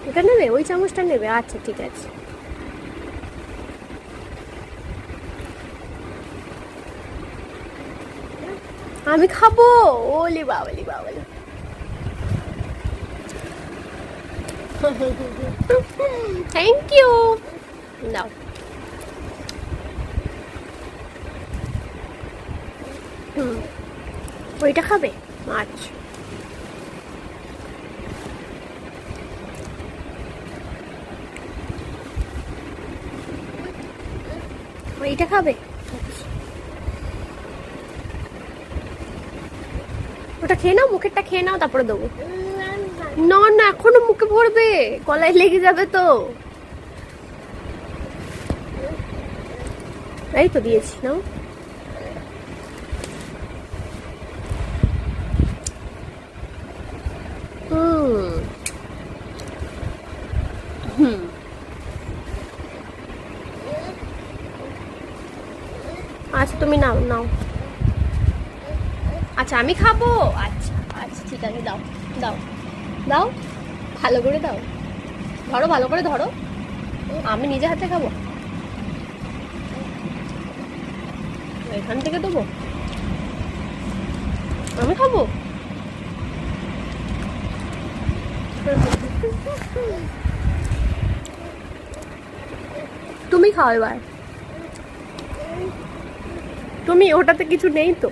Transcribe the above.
এটা নেবে, ওই চামচটা নেবে? আচ্ছা ঠিক আছে। আমি খাবো। ওলি বাবালি বাবালি। Thank you. নাও। ওইটা খাবে? আচ্ছা। ওইটা খাবে? ওটা খেয়ে নাও, মুখেরটা খেয়ে নাও, তারপরে দেবো। না না, এখনো মুখে ভরবে, গলায় লেগে যাবে তো। এই তো দিয়েছি, নাও। আচ্ছা তুমি নাও নাও। আচ্ছা আমি খাবো। আচ্ছা আচ্ছা ঠিক আছে, দাও দাও দাও, ভালো করে দাও। ধরো, ভালো করে ধরো। আমি নিজে হাতে খাবো। এখান থেকে দেবো? আমি খাবো। তুমি খাও এবার। তুমি, ওটাতে কিছু নেই তো।